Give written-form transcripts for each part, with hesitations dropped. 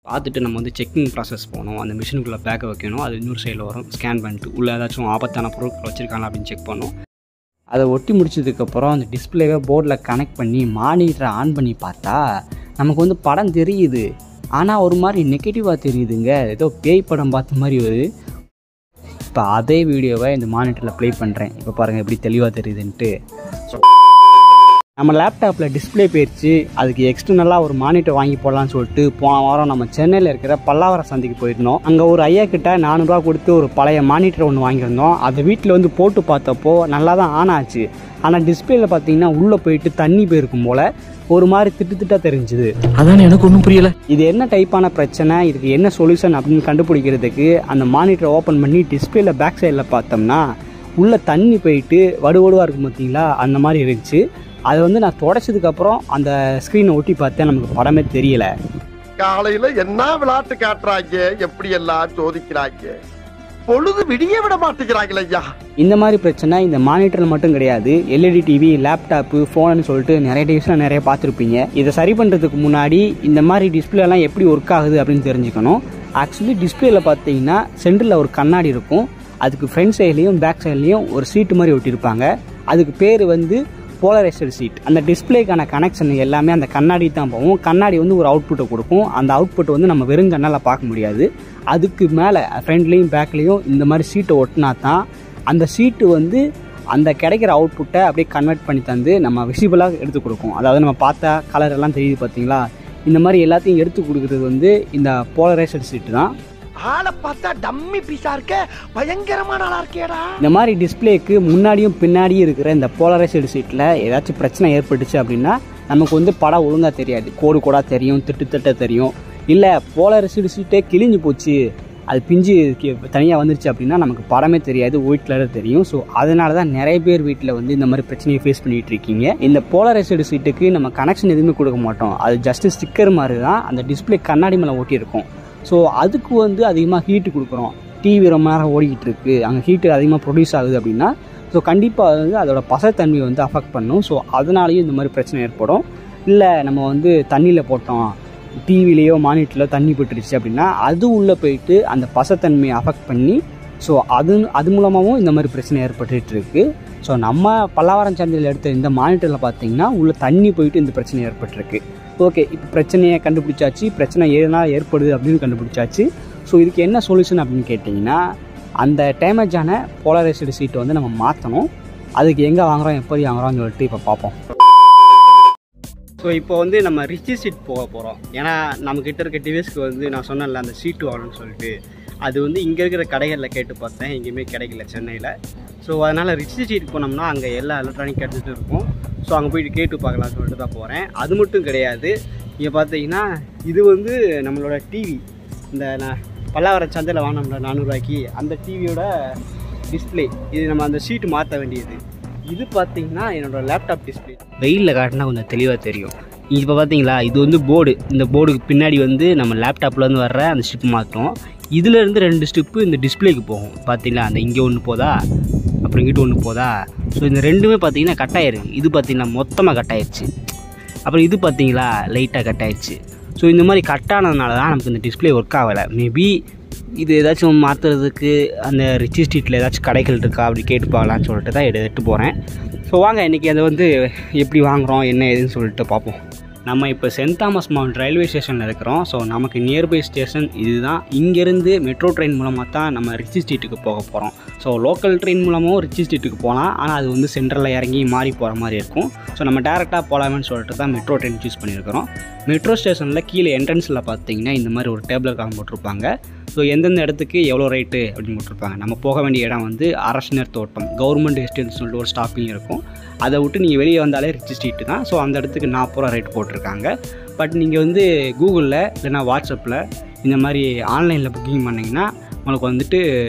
பார்த்துட்டு நம்ம வந்து செக்கிங் ப்ராசஸ் போகணும். அந்த மிஷினுக்குள்ளே பேக்கை வைக்கணும். அது இன்னொரு சைடில் வரும். ஸ்கேன் பண்ணிட்டு உள்ளே ஏதாச்சும் ஆபத்தான பொருட்கள் வச்சுருக்காங்க அப்படின்னு செக் பண்ணணும். அதை ஒட்டி முடிச்சதுக்கப்புறம் அந்த டிஸ்பிளேவை போர்டில் கனெக்ட் பண்ணி மானிட்டரை ஆன் பண்ணி பார்த்தா நமக்கு வந்து படம் தெரியுது. ஆனால் ஒரு மாதிரி நெகட்டிவாக தெரியுதுங்க. ஏதோ பேய் படம் பார்த்த மாதிரி வருது. இப்போ அதே வீடியோவை இந்த மானிட்டரில் ப்ளே பண்ணுறேன். இப்போ பாருங்கள் எப்படி தெளிவாக தெரியுதுன்ட்டு. நம்ம லேப்டாப்பில் டிஸ்பிளே போயிடுச்சு. அதுக்கு எக்ஸ்டர்னலாக ஒரு மானிட்டர் வாங்கி போடலான்னு சொல்லிட்டு போன வாரம் நம்ம சென்னையில் இருக்கிற பல்லாவரம் சந்தைக்கு போயிருந்தோம். அங்கே ஒரு ஐயா கிட்ட 400 ரூபா கொடுத்து ஒரு பழைய மானிட்டர் ஒன்று வாங்கியிருந்தோம். அதை வீட்டில் வந்து போட்டு பார்த்தப்போ நல்லா தான் ஆன் ஆச்சு. ஆனால் டிஸ்பிளேல பார்த்தீங்கன்னா உள்ளே போயிட்டு தண்ணி போயிருக்கும் போல் ஒரு மாதிரி திட்டுத்திட்டாக தெரிஞ்சுது. அதான் எனக்கு ஒன்றும் புரியலை. இது என்ன டைப்பான பிரச்சனை, இதுக்கு என்ன சொல்யூஷன் அப்படின்னு கண்டுபிடிக்கிறதுக்கு அந்த மானிட்டரை ஓப்பன் பண்ணி டிஸ்பிளேல பேக் சைடில் பார்த்தோம்னா உள்ளே தண்ணி போயிட்டு வடுவடுவாக இருக்கும் பார்த்தீங்களா, அந்த மாதிரி இருந்துச்சு. அதை வந்து நான் தொடச்சதுக்கப்புறம் அந்த ஸ்க்ரீனை ஒட்டி பார்த்தேன். நமக்கு படமே தெரியல. காலையில் என்ன விளையாட்டு காட்டுறாங்க, எப்படி எல்லாம் சோதிக்கிறாங்க, பொழுது விடிய விட மாட்டேங்கிறாங்களே ஐயா. இந்த மாதிரி பிரச்சனை இந்த மானிட்டரில் மட்டும் கிடையாது. எல்இடி டிவி, லேப்டாப்பு, ஃபோன்னு சொல்லிட்டு நிறைய டிவிஸ்லாம் நிறைய பார்த்துருப்பீங்க. இதை சரி பண்ணுறதுக்கு முன்னாடி இந்த மாதிரி டிஸ்பிளேலாம் எப்படி ஒர்க் ஆகுது அப்படின்னு தெரிஞ்சுக்கணும். ஆக்சுவலி டிஸ்பிளேல பார்த்தீங்கன்னா சென்டரில் ஒரு கண்ணாடி இருக்கும். அதுக்கு ஃப்ரண்ட் சைட்லேயும் பேக் சைட்லேயும் ஒரு சீட்டு மாதிரி ஒட்டியிருப்பாங்க. அதுக்கு பேர் வந்து போலரைஸ்டு சீட். அந்த டிஸ்பிளேக்கான கனெக்ஷன் எல்லாமே அந்த கண்ணாடி தான் போகும். கண்ணாடி வந்து ஒரு அவுட்புட்டை கொடுக்கும். அந்த அவுட்புட் வந்து நம்ம வெறும் கண்ணால் பார்க்க முடியாது. அதுக்கு மேலே ஃப்ரண்ட்லேயும் பேக்லேயும் இந்த மாதிரி சீட்டை ஒட்டினா தான் அந்த சீட்டு வந்து அந்த கிடைக்கிற அவுட்புட்டை அப்படியே கன்வெர்ட் பண்ணி தந்து நம்ம விசிபிளாக எடுத்து கொடுக்கும். அதாவது நம்ம பார்த்தா கலர் எல்லாம் தெரியுது பார்த்தீங்களா, இந்த மாதிரி எல்லாத்தையும் எடுத்து கொடுக்குறது வந்து இந்த போலரைஸ்டு சீட்டு தான். ஆளை பார்த்தா டம்மி பீஸா இருக்க, பயங்கரமான ஆளா இருக்கேடா. இந்த மாதிரி டிஸ்பிளேக்கு முன்னாடியும் பின்னாடியும் இருக்கிற இந்த போலரைஸ்டு சீட்டில் ஏதாச்சும் பிரச்சனை ஏற்பட்டுச்சு அப்படின்னா நமக்கு வந்து படம் ஒழுங்காக தெரியாது. கோடு கோடாக தெரியும், திட்ட தெரியும். இல்லை போலரைஸ்டு சீட்டே கிழிஞ்சு போச்சு, அது பிஞ்சு தனியாக வந்துருச்சு அப்படின்னா நமக்கு படமே தெரியாது, ஒயிட் கலர் தெரியும். ஸோ அதனால தான் நிறைய பேர் வீட்டில் வந்து இந்த மாதிரி பிரச்சனையை ஃபேஸ் பண்ணிகிட்டு இருக்கீங்க. இந்த போலரைஸ்டு சீட்டுக்கு நம்ம கனெக்ஷன் எதுவுமே கொடுக்க மாட்டோம். அது ஜஸ்ட் ஸ்டிக்கர் மாதிரி தான் அந்த டிஸ்பிளே கண்ணாடி மேலே ஓட்டியிருக்கும். ஸோ அதுக்கு வந்து அதிகமாக ஹீட்டு கொடுக்குறோம். டிவி ரொம்ப நேரம் ஓடிக்கிட்டு இருக்குது, அங்கே ஹீட்டு அதிகமாக ப்ரொடியூஸ் ஆகுது அப்படின்னா ஸோ கண்டிப்பாக வந்து அதோட பசத்தன்மையை வந்து அஃபெக்ட் பண்ணும். ஸோ அதனாலேயும் இந்த மாதிரி பிரச்சனை ஏற்படும். இல்லை நம்ம வந்து தண்ணியில் போட்டோம், டிவிலேயோ மானிட்டரில் தண்ணி போட்டுருச்சு அப்படின்னா அது உள்ளே போயிட்டு அந்த பசத்தன்மையை அஃபெக்ட் பண்ணி ஸோ அது மூலமாகவும் இந்த மாதிரி பிரச்சனை ஏற்பட்டுட்டு இருக்கு. ஸோ நம்ம பல்லாவரம் சந்தையில் எடுத்த இந்த மானிட்டரில் பார்த்தீங்கன்னா உள்ளே தண்ணி போயிட்டு இந்த பிரச்சனை ஏற்பட்டுருக்கு. ஓகே, இப்போ பிரச்சனையை கண்டுபிடிச்சாச்சு, பிரச்சனை ஏனால் ஏற்படுது அப்படின்னு கண்டுபிடிச்சாச்சு. ஸோ இதுக்கு என்ன சொல்யூஷன் அப்படின்னு கேட்டிங்கன்னா அந்த டேமேஜான போலரைஸ்டு சீட்டை வந்து நம்ம மாற்றணும். அதுக்கு எங்கே வாங்குகிறோம், எப்படி வாங்குகிறோம்னு சொல்லிட்டு இப்போ பார்ப்போம். ஸோ இப்போ வந்து நம்ம ரிச்சி சீட் போக போகிறோம். ஏன்னா நம்மக்கிட்ட இருக்க டிவைஸ்க்கு வந்து நான் சொன்னேன்ல அந்த சீட்டு வாங்கணும்னு சொல்லிட்டு, அது வந்து இங்கே இருக்கிற கடைகளில் கேட்டு பார்த்தேன், எங்கேயுமே கிடைக்கல சென்னையில். ஸோ அதனால் ரிச்சி சீட் போனோம்னா அங்கே எல்லா எலக்ட்ரானிக் எடுத்துகிட்டு இருக்கும். ஸோ அங்கே போய்ட்டு கேட்டு பார்க்கலாம்னு சொல்லிட்டு தான் போகிறேன். அது மட்டும் கிடையாது, இங்கே பார்த்தீங்கன்னா இது வந்து நம்மளோட டிவி, இந்த நான் பல்லாவரம் சந்தையில் வாங்கினோம்ல 400 ரூபாய்க்கு, அந்த டிவியோட டிஸ்பிளே. இது நம்ம அந்த சீட்டு மாற்ற வேண்டியது. இது பார்த்தீங்கன்னா என்னோடய லேப்டாப் டிஸ்பிளே. வெயிலில் காட்டினா கொஞ்சம் தெளிவாக தெரியும். இப்போ பார்த்தீங்களா, இது வந்து போர்டு. இந்த போர்டுக்கு பின்னாடி வந்து நம்ம லேப்டாப்லேருந்து வர்ற அந்த ஸ்டிப்பு மாற்றோம். இதிலேருந்து 2 ஸ்டிப்பு இந்த டிஸ்பிளேக்கு போகும். பார்த்தீங்களா, அந்த இங்கே ஒன்று போதா, அப்புறம் இங்கிட்ட ஒன்று போதா. ஸோ இந்த ரெண்டுமே பார்த்தீங்கன்னா கட் ஆகிருக்கு. இது பார்த்தீங்கன்னா மொத்தமாக கட் ஆயிடுச்சு. அப்புறம் இது பார்த்தீங்களா லைட்டாக கட் ஆயிடுச்சு. ஸோ இந்த மாதிரி கட் ஆனதுனால தான் நமக்கு இந்த டிஸ்பிளே ஒர்க் ஆகலை. மேபி இது ஏதாச்சும் மாற்றுறதுக்கு அந்த ரிச்சி ஸ்ட்ரீட்டில் ஏதாச்சும் கடைகள் இருக்கா அப்படி கேட்டு பார்க்கலான்னு சொல்லிட்டு தான் எடுத்து போகிறேன். ஸோ வாங்க இன்றைக்கி அதை வந்து எப்படி வாங்குகிறோம் என்ன ஏதுன்னு சொல்லிட்டு பார்ப்போம். நம்ம இப்போ சென்ட் தாமஸ் மவுண்ட் ரயில்வே ஸ்டேஷனில் இருக்கிறோம். ஸோ நமக்கு நியர்பை ஸ்டேஷன் இதுதான். இங்கேருந்து மெட்ரோ ட்ரெயின் மூலமாக தான் நம்ம ரிச்சி ஸ்ட்ரீட்டுக்கு போக போகிறோம். ஸோ லோக்கல் ட்ரெயின் மூலமும் ரிச்சி ஸ்ட்ரீட்டுக்கு போகலாம், ஆனால் அது வந்து சென்ட்ரலில் இறங்கி மாறி போகிற மாதிரி இருக்கும். ஸோ நம்ம டேரெக்டாக போகலாமேன்னு சொல்லிட்டு தான் மெட்ரோ ட்ரெயின் சூஸ் பண்ணியிருக்கிறோம். மெட்ரோ ஸ்டேஷனில் கீழே என்ட்ரன்ஸில் பார்த்தீங்கன்னா இந்த மாதிரி ஒரு டேபிள் காலம் போட்டிருப்பாங்க. ஸோ எந்தெந்த இடத்துக்கு எவ்வளோ ரேட்டு அப்படின்னு போட்டிருப்பாங்க. நம்ம போக வேண்டிய இடம் வந்து அரசினர் தோட்டம், கவர்மெண்ட் எஸ்டேட்னு சொல்லிட்டு ஒரு ஸ்டாப்பிங் இருக்கும். அதை விட்டு நீங்கள் வெளியே வந்தாலே ரிச்சி ஸ்ட்ரீட்டு தான். ஸோ அந்த இடத்துக்கு 40 ரூபா ரேட் போட்டிருக்காங்க. பட் நீங்கள் வந்து கூகுளில் இல்லைனா வாட்ஸ்அப்பில் இந்த மாதிரி ஆன்லைனில் புக்கிங் பண்ணிங்கன்னா உங்களுக்கு வந்துட்டு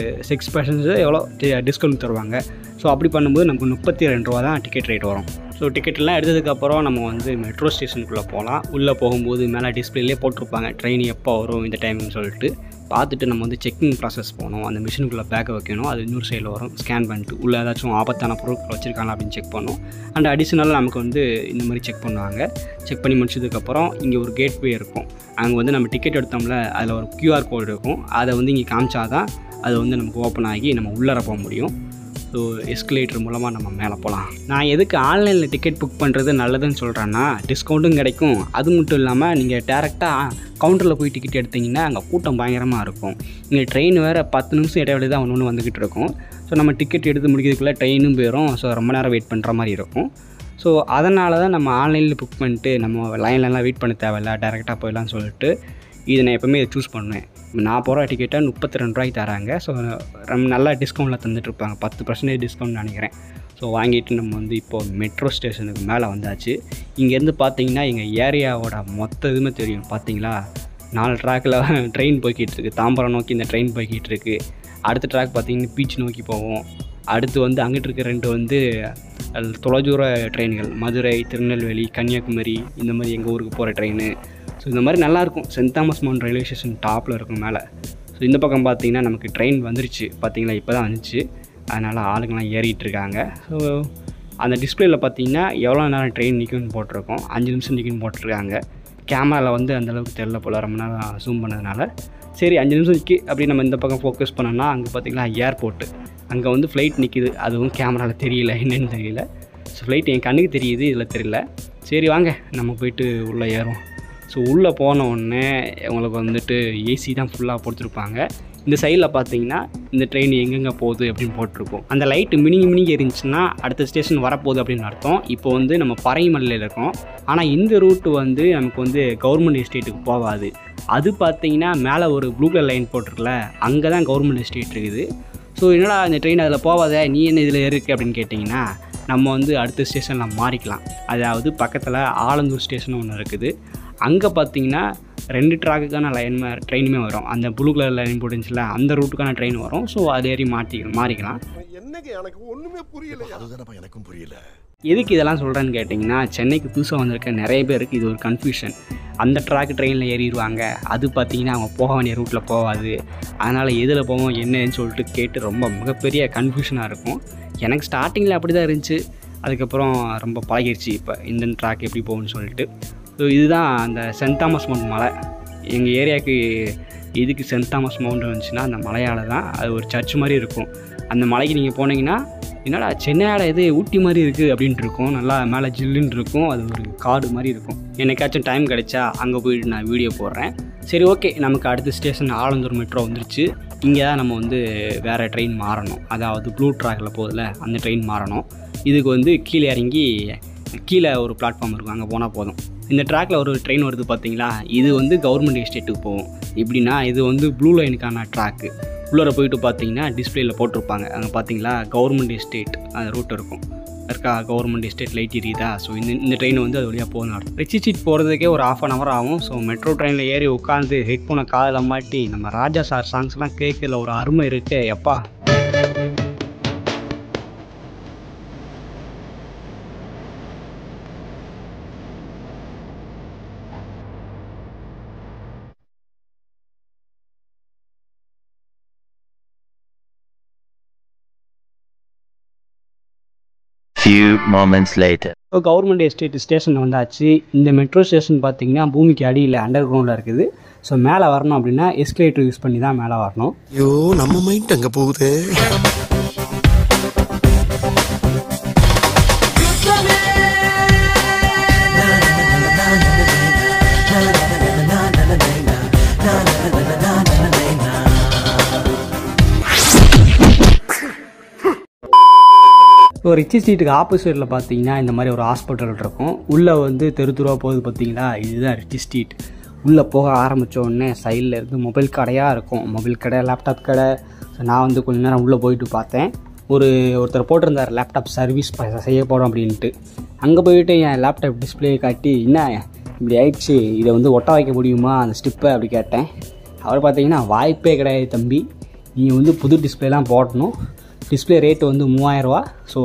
6% எவ்வளோ டிஸ்கவுண்ட் தருவாங்க. ஸோ அப்படி பண்ணும்போது நமக்கு 32 ரூபா தான் டிக்கெட் ரேட் வரும். ஸோ டிக்கெட்லாம் எடுத்ததுக்கப்புறம் நம்ம வந்து மெட்ரோ ஸ்டேஷனுக்குள்ளே போகலாம். உள்ளே போகும்போது மேலே டிஸ்பிளேலே போட்டிருப்பாங்க ட்ரெயின் எப்போ வரும் இந்த டைம்னு சொல்லிட்டு. பார்த்துட்டு நம்ம வந்து செக்கிங் ப்ராசஸ் போகணும். அந்த மிஷினுக்குள்ளே பேக்கை வைக்கணும். அது இன்னொரு சைடில் வரும். ஸ்கேன் பண்ணிட்டு உள்ளே ஏதாச்சும் ஆபத்தான பொருட்கள் வச்சுருக்காங்களா அப்படின்னு செக் பண்ணணும். அண்ட் அடிஷ்னலாக நமக்கு வந்து இந்த மாதிரி செக் பண்ணுவாங்க. செக் பண்ணி முடிச்சதுக்கப்புறம் இங்கே ஒரு கேட்வே இருக்கும். அங்கே வந்து நம்ம டிக்கெட் எடுத்தோம்ல, அதில் ஒரு QR கோடு இருக்கும். அதை வந்து இங்கே காமிச்சாதான் அது வந்து நமக்கு ஓப்பன் ஆகி நம்ம உள்ளார போக முடியும். ஸோ எஸ்கலேட்டர் மூலமாக நம்ம மேலே போகலாம். நான் எதுக்கு ஆன்லைனில் டிக்கெட் புக் பண்ணுறது நல்லதுன்னு சொல்கிறேன்னா, டிஸ்கவுண்ட்டும் கிடைக்கும். அது மட்டும் இல்லாமல் நீங்கள் டேரெக்டாக கவுண்டரில் போய் டிக்கெட் எடுத்திங்கன்னா அங்கே கூட்டம் பயங்கரமாக இருக்கும். இங்கே ட்ரெயின் வேறு 10 நிமிஷம் இடைவெளி தான் ஒன்று வந்துக்கிட்டு இருக்கும். ஸோ நம்ம டிக்கெட் எடுத்து முடிக்கிறதுக்குள்ளே ட்ரெயினும் போயிடும். ஸோ ரொம்ப நேரம் வெயிட் பண்ணுற மாதிரி இருக்கும். ஸோ அதனால தான் நம்ம ஆன்லைனில் புக் பண்ணிட்டு நம்ம லைன்லலாம் வெயிட் பண்ண தேவையில்ல, டேரெக்டாக போயிடலான்னு சொல்லிட்டு இதை நான் எப்போவுமே சூஸ் பண்ணுவேன். நான் போகிற டிக்கெட்டை 32 ரூபாய்க்கு தராங்க. ஸோ ரொம்ப நல்லா டிஸ்கவுண்ட்டில் தந்துட்டுருப்பாங்க. 10% டிஸ்கவுண்ட் நினைக்கிறேன். ஸோ வாங்கிட்டு நம்ம வந்து இப்போது மெட்ரோ ஸ்டேஷனுக்கு மேலே வந்தாச்சு. இங்கேருந்து பார்த்தீங்கன்னா எங்கள் ஏரியாவோட மொத்த இதுவுமே தெரியும். பார்த்தீங்களா, 4 ட்ராக்கில் ட்ரெயின் போய்கிட்டு இருக்குது. தாம்பரம் நோக்கி இந்த ட்ரெயின் போய்கிட்டு இருக்குது. அடுத்த ட்ராக் பார்த்திங்கன்னா பீச் நோக்கி போவோம். அடுத்து வந்து அங்கிட்டு இருக்க 2 வந்து தொலைதூர ட்ரெயின்கள், மதுரை, திருநெல்வேலி, கன்னியாகுமரி, இந்த மாதிரி எங்கள் ஊருக்கு போகிற ட்ரெயின். ஸோ இந்த மாதிரி நல்லாயிருக்கும். சென்ட் தாமஸ் மவுண்ட் ரயில்வே ஸ்டேஷன் டாப்பில் இருக்கும் மேலே. ஸோ இந்த பக்கம் பார்த்திங்கன்னா நமக்கு ட்ரெயின் வந்துருச்சு. பார்த்திங்களா, இப்போ தான் வந்துச்சு. அதனால் ஆளுங்கள்லாம் ஏறிட்டு இருக்காங்க. ஸோ அந்த டிஸ்பிளேயில் பார்த்திங்கன்னா எவ்வளோ நேரம் ட்ரெயின் நிற்கும்னு போட்டிருக்கோம். 5 நிமிஷம் நிற்கும்னு போட்டிருக்காங்க. கேமராவில் வந்து அந்தளவுக்கு தெரியல போல், ரொம்ப நேரம் ஜூம் பண்ணதுனால. சரி 5 நிமிஷம் நிற்கி அப்படி நம்ம இந்த பக்கம் ஃபோக்கஸ் பண்ணோன்னா அங்கே பார்த்திங்கன்னா ஏர்போர்ட்டு, அங்கே வந்து ஃப்ளைட் நிற்கிது. அதுவும் கேமராவில் தெரியல, என்னென்னு தெரியல. ஸோ ஃப்ளைட் என் கண்ணுக்கு தெரியுது, இதில் தெரியல. சரி வாங்க நம்ம போய்ட்டு உள்ளே ஏறுவோம். ஸோ உள்ளே போன உடனே உங்களுக்கு வந்துட்டு ஏசி தான் ஃபுல்லாக போட்டுருப்பாங்க. இந்த சைடில் பார்த்தீங்கன்னா இந்த ட்ரெயின் எங்கெங்கே போகுது அப்படின்னு போட்டிருக்கோம். அந்த லைட்டு மினிங்கி இருந்துச்சுன்னா அடுத்த ஸ்டேஷன் வரப்போகுது அப்படின்னு அர்த்தம். இப்போ வந்து நம்ம பறைமலையில் இருக்கோம். ஆனால் இந்த ரூட்டு வந்து நமக்கு வந்து கவர்மெண்ட் எஸ்டேட்டுக்கு போகாது. அது பார்த்தீங்கன்னா மேலே ஒரு ப்ளூ கலர் லைன் போட்டிருக்குல்ல, அங்கே தான் கவர்மெண்ட் எஸ்டேட் இருக்குது. ஸோ என்னடா இந்த ட்ரெயின் அதில் போகாத, நீ என்ன இதில் இருக்குது அப்படின்னு கேட்டிங்கன்னா, நம்ம வந்து அடுத்த ஸ்டேஷனில் மாறிக்கலாம். அதாவது பக்கத்தில் ஆலந்தூர் ஸ்டேஷன் ஒன்று இருக்குது. அங்கே பார்த்தீங்கன்னா 2 ட்ராக்குக்கான ட்ரெயினுமே வரும். அந்த ப்ளூ கலர் லைன் போட்டுச்சுல, அந்த ரூட்டுக்கான ட்ரெயின் வரும். ஸோ அது ஏறி மாறிக்கலாம். என்னங்க எனக்கு ஒன்றுமே புரியல. அதுதானப்பா எனக்கும் புரியல. எதுக்கு இதெல்லாம் சொல்கிறேன்னு கேட்டிங்கன்னா, சென்னைக்கு புதுசாக வந்திருக்க நிறைய பேருக்கு இது ஒரு கன்ஃபியூஷன். அந்த ட்ராக் ட்ரெயினில் ஏறிடுவாங்க. அது பார்த்திங்கன்னா அவங்க போக வேண்டிய ரூட்டில் போகாது. அதனால் எதில் போவோம் என்னன்னு சொல்லிட்டு கேட்டு ரொம்ப மிகப்பெரிய கன்ஃபியூஷனாக இருக்கும். எனக்கு ஸ்டார்டிங்கில் அப்படி தான் இருந்துச்சு. அதுக்கப்புறம் ரொம்ப பழகிடுச்சு இப்போ இந்த ட்ராக் எப்படி போகும்னு சொல்லிட்டு. ஸோ இதுதான் அந்த சென்ட் தாமஸ் மவுண்ட் மலை. எங்கள் ஏரியாவுக்கு எதுக்கு சென்ட் தாமஸ் மவுண்ட் வந்துச்சுன்னா அந்த மலையால் தான். அது ஒரு சர்ச் மாதிரி இருக்கும். அந்த மலைக்கு நீங்கள் போனீங்கன்னா, என்னடா சென்னையோட இது ஊட்டி மாதிரி இருக்குது அப்படின்ட்டு இருக்கும். நல்லா மேலே ஜில்லுன்னு இருக்கும். அது ஒரு காடு மாதிரி இருக்கும். என்னைக்காச்சும் டைம் கிடைச்சா அங்கே போயிட்டு நான் வீடியோ போடுறேன். சரி ஓகே, நமக்கு அடுத்த ஸ்டேஷன் ஆலந்தூர் மெட்ரோ வந்துருச்சு. இங்கே தான் நம்ம வந்து வேறு ட்ரெயின் மாறணும். அதாவது ப்ளூ ட்ராக்கில் போகுதுல, அந்த ட்ரெயின் மாறணும். இதுக்கு வந்து கீழே இறங்கி கீழே ஒரு பிளாட்ஃபார்ம் இருக்கும், அங்கே போனால் போதும். இந்த ட்ராக்கில் ஒரு ட்ரெயின் வருது பார்த்தீங்களா, இது வந்து கவர்மெண்ட் எஸ்டேட்டுக்கு போகும். எப்படின்னா இது வந்து ப்ளூ லைனுக்கான ட்ராக்கு. உள்ளார போயிட்டு பார்த்தீங்கன்னா டிஸ்பிளேயில் போட்டிருப்பாங்க. அங்கே பார்த்தீங்களா கவர்மெண்ட் எஸ்டேட் அந்த ரூட் இருக்கும். இருக்கா கவர்மெண்ட் எஸ்டேட் லைட் எரியுதா. ஸோ இந்த ட்ரெயின் வந்து அது வழியாக போகணும். ரிச்சி சீட் போகிறதுக்கே ஒரு 1/2 hour ஆகும். ஸோ மெட்ரோ ட்ரெயினில் ஏறி உட்காந்து ஹெட்ஃபோனை காதில் மாட்டி நம்ம ராஜா சார் சாங்ஸ்லாம் கேட்கல ஒரு அருமை இருக்குது எப்பா. Few moments later. இப்போ கவர்மெண்ட் எஸ்டேட் ஸ்டேஷன் வந்தாச்சு. இந்த மெட்ரோ ஸ்டேஷன் பார்த்தீங்கன்னா பூமிக்கு அடியில் அண்டர் கிரவுண்டில் இருக்குது. ஸோ மேலே வரணும் அப்படின்னா எஸ்கலேட்டர் யூஸ் பண்ணி தான் மேலே வரணும். ஐயோ நம்ம மைண்ட் அங்கே போகுது. ஸோ ரிச்சி ஸ்ட்ரீட்டுக்கு ஆப்போசிட்டில் பார்த்தீங்கன்னா இந்த மாதிரி ஒரு ஹாஸ்பிட்டல் இருக்கும். உள்ளே வந்து தெருத்துருவா போகுது பார்த்தீங்களா, இதுதான் ரிச்சி ஸ்ட்ரீட். உள்ளே போக ஆரம்பித்த உடனே சைடில் இருந்து மொபைல் கடையாக இருக்கும். மொபைல் கடை, லேப்டாப் கடை. ஸோ நான் வந்து கொஞ்ச நேரம் உள்ளே போயிட்டு பார்த்தேன். ஒருத்தர் போட்டிருந்தார் லேப்டாப் சர்வீஸ் செய்ய போகிறோம் அப்படின்ட்டு. அங்கே போயிட்டு என் லேப்டாப் டிஸ்பிளே காட்டி, என்ன இப்படி ஆயிடுச்சு, இதை வந்து ஒட்ட வைக்க முடியுமா அந்த ஸ்டிப்பை அப்படி கேட்டேன். அவர் பார்த்தீங்கன்னா வாய்ப்பே கிடையாது தம்பி, நீ வந்து புது டிஸ்பிளேலாம் போடணும். டிஸ்பிளே ரேட்டு வந்து 3000 ரூபா. ஸோ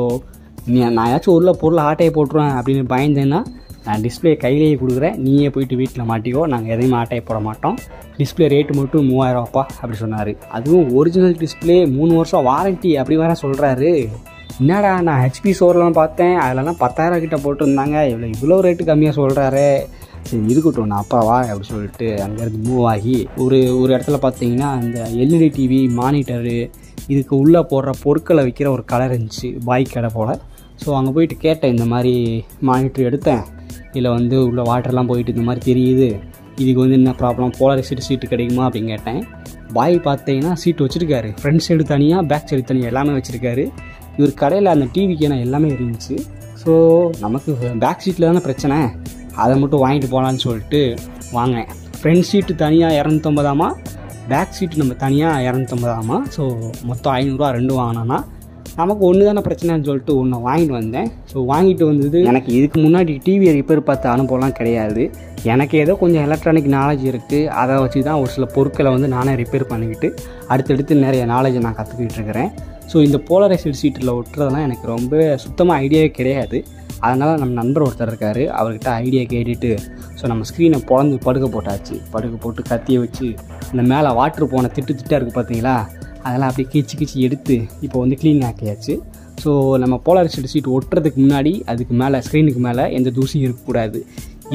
நான் ஏதாச்சும் உள்ள பொருள் ஆட்டையை போட்டுருவேன் அப்படின்னு பயந்தேன்னா நான் டிஸ்பிளே கையிலேயே கொடுக்குறேன், நீயே போயிட்டு வீட்டில் மாட்டிக்கோ, நாங்கள் எதையும் ஆட்டையை போட மாட்டோம், டிஸ்பிளே ரேட்டு மட்டும் 3000 ரூபாப்பா அப்படி சொன்னார். அதுவும் ஒரிஜினல் டிஸ்பிளே 3 வருஷம் வாரண்ட்டி அப்படி வேற சொல்கிறாரு. என்னடா நான் ஹெச்பி ஸ்டோர்லாம் பார்த்தேன், அதிலலாம் 10,000 கிட்ட போட்டுருந்தாங்க, இவ்வளோ ரேட்டு கம்மியாக சொல்கிறாரு. சரி இருக்கட்டும் நான் அப்பாவா அப்படி சொல்லிட்டு அங்கேருந்து மூவ் ஆகி ஒரு இடத்துல பார்த்தீங்கன்னா அந்த எல்இடி டிவி மானிட்டரு இதுக்கு உள்ளே போடுற பொருட்களை விற்கிற ஒரு கடை இருந்துச்சு, பாய் கடை போல். ஸோ அங்கே போயிட்டு கேட்டேன், இந்த மாதிரி மானிட்டர் எடுத்தேன், இதில் உள்ள வாட்டர்லாம் போயிட்டு இந்த மாதிரி தெரியுது, இதுக்கு என்ன ப்ராப்ளம், போலரைஸ்டு சீட்டு கிடைக்குமா அப்படின்னு கேட்டேன். பாய் பார்த்தீங்கன்னா சீட்டு வச்சுருக்காரு, ஃப்ரண்ட் சைடு தனியாக பேக் சைடு தனியாக எல்லாமே வச்சுருக்காரு. இவர் கடையில் அந்த டிவிக்கு எல்லாமே இருந்துச்சு. ஸோ நமக்கு பேக் சீட்டில் தானே பிரச்சனை, அதை மட்டும் வாங்கிட்டு போகலான்னு சொல்லிட்டு வாங்கினேன். ஃப்ரண்ட் சீட்டு தனியாக 250ஆமா, பேக் சீட்டு நம்ம தனியாக 250ஆமா. ஸோ மொத்தம் 500 ரெண்டும் வாங்கினோன்னா நமக்கு ஒன்று தானே பிரச்சனைன்னு சொல்லிட்டு ஒன்று வாங்கிட்டு வந்தேன். ஸோ வாங்கிட்டு வந்தது எனக்கு இதுக்கு முன்னாடி டிவியை ரிப்பேர் பார்த்த அனுபவம்லாம் கிடையாது. எனக்கு ஏதோ கொஞ்சம் எலக்ட்ரானிக் நாலேஜ் இருக்குது, அதை வச்சு தான் ஒரு சில பொருட்களை நானே ரிப்பேர் பண்ணிக்கிட்டு அடுத்தடுத்து நிறைய நாலேஜை நான் கற்றுக்கிட்டு இருக்கிறேன். ஸோ இந்த போலரைஸ்டு சீட்டில் ஒட்டுறதுலாம் எனக்கு ரொம்ப சுத்தமாக ஐடியாவே கிடையாது. அதனால் நம்ம நண்பர் ஒருத்தர் இருக்கார், அவர்கிட்ட ஐடியா கேட்டுட்டு ஸோ நம்ம ஸ்க்ரீனை பொழந்து படுக்க போட்டாச்சு. படுக்க போட்டு கத்தியை வச்சு இந்த மேலே வாட்ரு போன திட்டாக இருக்குது பார்த்தீங்களா, அதெல்லாம் அப்படியே கிச்சு எடுத்து இப்போ க்ளீன் ஆக்கியாச்சு. ஸோ நம்ம போலரைஸ்டு சீட் ஒட்டுறதுக்கு முன்னாடி அதுக்கு மேலே ஸ்க்ரீனுக்கு மேலே எந்த தூசியும் இருக்கக்கூடாது.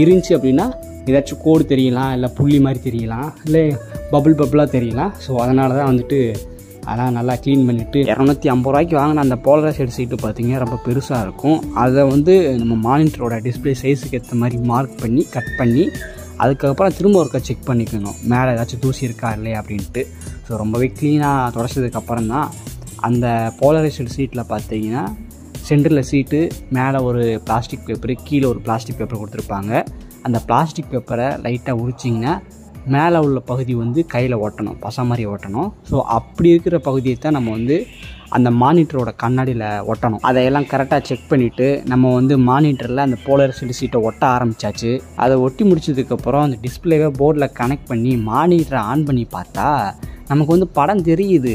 இருந்துச்சு அப்படின்னா ஏதாச்சும் கோடு தெரியலாம், இல்லை புள்ளி மாதிரி தெரியலாம், இல்லை பபுளாக தெரியலாம். ஸோ அதனால தான் அதெல்லாம் நல்லா க்ளீன் பண்ணிவிட்டு 250 ரூபாய்க்கு வாங்கின அந்த போலரைஸ்டு சீட்டு பார்த்திங்கன்னா ரொம்ப பெருசாக இருக்கும். அதை நம்ம மானிட்டரோட டிஸ்பிளே சைஸுக்கு ஏற்ற மாதிரி மார்க் பண்ணி கட் பண்ணி அதுக்கப்புறம் திரும்ப ஒருக்கா செக் பண்ணிக்கணும் மேலே ஏதாச்சும் தூசி இருக்கா இல்லையா அப்படின்ட்டு. ஸோ ரொம்பவே க்ளீனாக தொடச்சதுக்கப்புறம் தான் அந்த போலரைஸ்டு சீட்டில் பார்த்தீங்கன்னா சென்டரில் சீட்டு, மேலே ஒரு பிளாஸ்டிக் பேப்பரு, கீழே ஒரு பிளாஸ்டிக் பேப்பர் கொடுத்துருப்பாங்க. அந்த பிளாஸ்டிக் பேப்பரை லைட்டாக உரிச்சிங்கன்னா மேலே உள்ள பகுதி கையில் ஒட்டணும், பசை மாதிரி ஒட்டணும். ஸோ அப்படி இருக்கிற பகுதியை தான் நம்ம அந்த மானிட்டரோட கண்ணாடியில் ஒட்டணும். அதையெல்லாம் கரெக்டாக செக் பண்ணிவிட்டு நம்ம மானிட்டரில் அந்த போலரைஸ்டு சீட்டை ஒட்ட ஆரம்பித்தாச்சு. அதை ஒட்டி முடிச்சதுக்கப்புறம் அந்த டிஸ்பிளேவை போர்டில் கனெக்ட் பண்ணி மானிட்டரை ஆன் பண்ணி பார்த்தா நமக்கு படம் தெரியுது,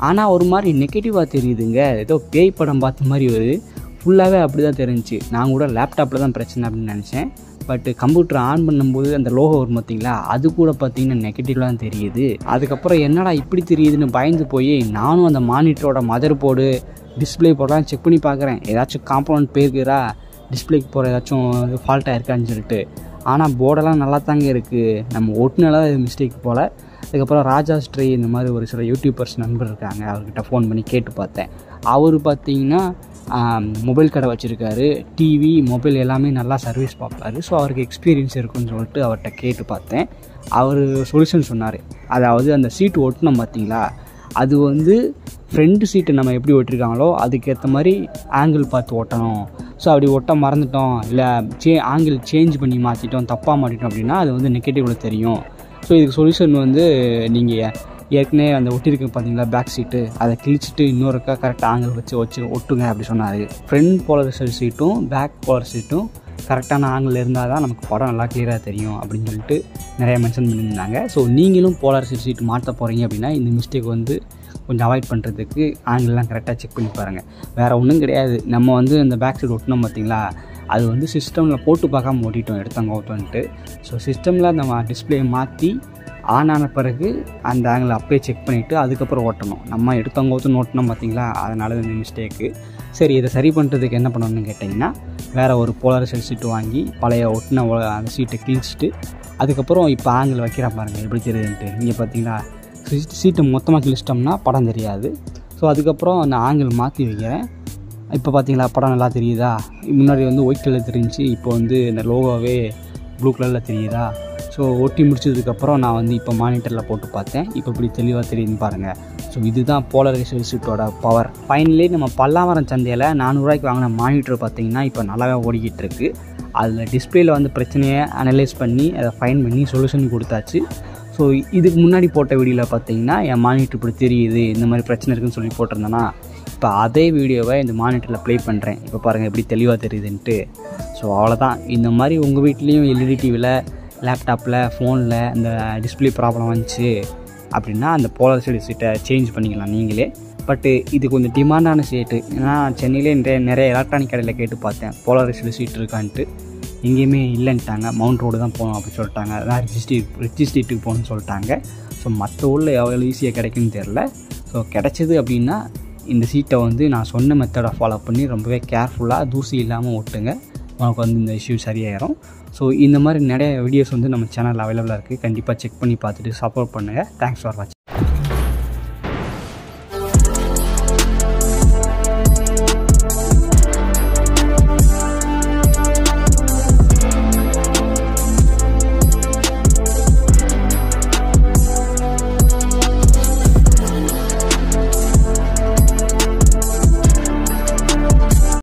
ஆனால் ஒரு மாதிரி நெகட்டிவாக தெரியுதுங்க. ஏதோ பேய் படம் பார்த்த மாதிரி ஃபுல்லாகவே அப்படி தான் தெரிஞ்சிச்சு. நான் கூட லேப்டாப்பில் தான் பிரச்சனை அப்படின்னு நினச்சேன். பட் கம்ப்யூட்டர் ஆன் பண்ணும்போது அந்த லோகோ வரும் பார்த்தீங்களா, அது கூட பார்த்தீங்கன்னா நெகட்டிவாக தான் தெரியுது. அதுக்கப்புறம் என்னடா இப்படி தெரியுதுன்னு பயந்து போய் நானும் அந்த மானிட்டரோட மதர் போர்டு டிஸ்பிளே போர்டெலாம் செக் பண்ணி பார்க்குறேன், ஏதாச்சும் காம்பனண்ட் போயிருக்குறா, டிஸ்பிளேக்கு போகிற ஏதாச்சும் ஃபால்ட்டாக இருக்கான்னு சொல்லிட்டு. ஆனால் போர்டெல்லாம் நல்லா தாங்க இருக்குது, நம்ம ஒட்டுனால இது மிஸ்டேக் போல். அதுக்கப்புறம் ராஜா ஸ்ட்ரீ இந்த மாதிரி ஒரு சில யூடியூபர்ஸ் நண்பர் இருக்காங்க, அவர்கிட்ட ஃபோன் பண்ணி கேட்டு பார்த்தேன். அவர் பார்த்தீங்கன்னா மொபைல் கடை வச்சுருக்காரு, டிவி மொபைல் எல்லாமே நல்லா சர்வீஸ் பார்ப்பார். ஸோ அவருக்கு எக்ஸ்பீரியன்ஸ் இருக்குன்னு சொல்லிட்டு அவர்கிட்ட கேட்டு பார்த்தேன். அவர் சொல்யூஷன் சொன்னார். அதாவது அந்த சீட்டு ஒட்டினோம் பார்த்தீங்களா, அது ஃப்ரண்ட் சீட்டு நம்ம எப்படி ஒட்டிருக்காங்களோ அதுக்கேற்ற மாதிரி ஆங்கிள் பார்த்து ஒட்டணும். ஸோ அப்படி ஒட்ட மறந்துட்டோம், இல்லை ஆங்கிள் சேஞ்ச் பண்ணி மாற்றிட்டோம், தப்பாக மாட்டிட்டோம் அப்படின்னா அது நெகட்டிவில் தெரியும். ஸோ இதுக்கு சொல்யூஷன் நீங்கள் ஏற்கனவே அந்த ஒட்டிருக்கு பார்த்தீங்களா பேக் சீட்டு, அதை கிழிச்சிட்டு இன்னொருக்கா கரெக்டாக ஆங்கிள் வச்சு ஒட்டுங்க அப்படி சொன்னார். ஃப்ரண்ட் போலரைஸ்டு சீட்டும் பேக் போலர் சீட்டும் கரெக்டான ஆங்கிள் இருந்தால் தான் நமக்கு படம் நல்லா கிளியராக தெரியும் அப்படின்னு சொல்லிட்டு நிறைய மென்ஷன் பண்ணியிருந்தாங்க. ஸோ நீங்களும் போலரைஸ்டு சீட் மாற்ற போகிறீங்க அப்படின்னா இந்த மிஸ்டேக் கொஞ்சம் அவாய்ட் பண்ணுறதுக்கு ஆங்கிள்லாம் கரெக்டாக செக் பண்ணி பாருங்கள். வேறு ஒன்றும் கிடையாது, நம்ம அந்த பேக் சைடு ஒட்டினோம் பார்த்தீங்களா, அது சிஸ்டமில் போட்டு பார்க்காம ஓட்டிட்டோம் எடுத்தாங்க ஓட்டோன்ட்டு. ஸோ சிஸ்டமில் நம்ம டிஸ்பிளே மாற்றி ஆன் ஆன பிறகு அந்த ஆங்கிள் அப்படியே செக் பண்ணிவிட்டு அதுக்கப்புறம் ஓட்டணும். நம்ம எடுத்தவங்க ஓட்டணும் பார்த்தீங்களா, அதனால இந்த மிஸ்டேக்கு. சரி, இதை சரி பண்ணுறதுக்கு என்ன பண்ணணும்னு கேட்டிங்கன்னா, வேறு ஒரு போலரைஸ்டு சீட்டு வாங்கி பழைய ஒட்டின அந்த சீட்டை கிழிச்சிட்டு அதுக்கப்புறம் இப்போ ஆங்கிள் வைக்கிற பாருங்கள் எப்படி தெரியுதுன்ட்டு. இங்கே பார்த்தீங்களா சீட்டை மொத்தமாக கிழிச்சிட்டோம்னா படம் தெரியாது. ஸோ அதுக்கப்புறம் நான் ஆங்கிள் மாற்றி வைக்கிறேன். இப்போ பார்த்தீங்களா படம் நல்லா தெரியுதா, முன்னாடி ஒயிட் கலர் தெரிஞ்சிச்சு, இப்போ இந்த லோகோவே ப்ளூ கலரில் தெரியுதா. ஸோ ஒட்டி முடிச்சதுக்கப்புறம் நான் இப்போ மானிட்டரில் போட்டு பார்த்தேன், இப்போ இப்படி தெளிவாக தெரியுதுன்னு பாருங்கள். ஸோ இதுதான் போலரைஸ்டு சீட்டோட பவர். ஃபைனலி நம்ம பல்லாவரம் சந்தையில் 400 ரூபாய்க்கு வாங்கின மானிட்டர் பார்த்திங்கன்னா இப்போ நல்லாவே ஓடிக்கிட்டு இருக்குது. அதில் டிஸ்பிளேயில் பிரச்சனையை அனலைஸ் பண்ணி அதை ஃபைன் பண்ணி சொல்யூஷன் கொடுத்தாச்சு. ஸோ இதுக்கு முன்னாடி போட்ட வீடியோவில் பார்த்தீங்கன்னா என் மானிட்டர் இப்படி தெரியுது, இந்த மாதிரி பிரச்சனை இருக்குதுன்னு சொல்லி போட்டிருந்தேன்னா, இப்போ அதே வீடியோவை இந்த மானிட்டரில் ப்ளே பண்ணுறேன். இப்போ பாருங்கள் எப்படி தெளிவாக தெரியுதுன்ட்டு. ஸோ அவ்வளோதான். இந்த மாதிரி உங்கள் வீட்லேயும் எல்இடி டிவியில், லேப்டாப்பில், ஃபோனில் இந்த டிஸ்பிளே ப்ராப்ளம் வந்துச்சு அப்படின்னா அந்த போலரைஸ்டு சீட்டை சேஞ்ச் பண்ணிக்கலாம் நீங்களே. பட்டு இது கொஞ்சம் டிமாண்டான சீட்டு. ஏன்னா சென்னையிலே நிறைய எலக்ட்ரானிக் கடையில் கேட்டு பார்த்தேன் போலரைஸ்டு சீட் இருக்கான்ட்டு. எங்கேயுமே இல்லைன்ட்டாங்க. மவுண்ட் ரோடு தான் போகணும் அப்படின்னு சொல்லிட்டாங்க. அதான் ரிச்சி ஸ்ட்ரீட்டுக்கு போகணும்னு சொல்லிட்டாங்க. ஸோ மற்ற ஊரில் எவ்வளோ ஈஸியாக கிடைக்குன்னு தெரில. ஸோ கிடச்சிது அப்படின்னா இந்த சீட்டை வந்து நான் சொன்ன மெத்தடை ஃபாலோ பண்ணி ரொம்பவே கேர்ஃபுல்லாக தூசி இல்லாமல் ஓட்டுங்க. உனக்கு வந்து இந்த இஷ்யூ சரியாயிடும். ஸோ இந்த மாதிரி நிறைய வீடியோஸ் வந்து நம்ம சேனலில் அவைலபிளாக இருக்குது. கண்டிப்பாக செக் பண்ணி பார்த்துட்டு சப்போர்ட் பண்ணுங்கள். தேங்க்ஸ் ஃபார் வாட்சிங்.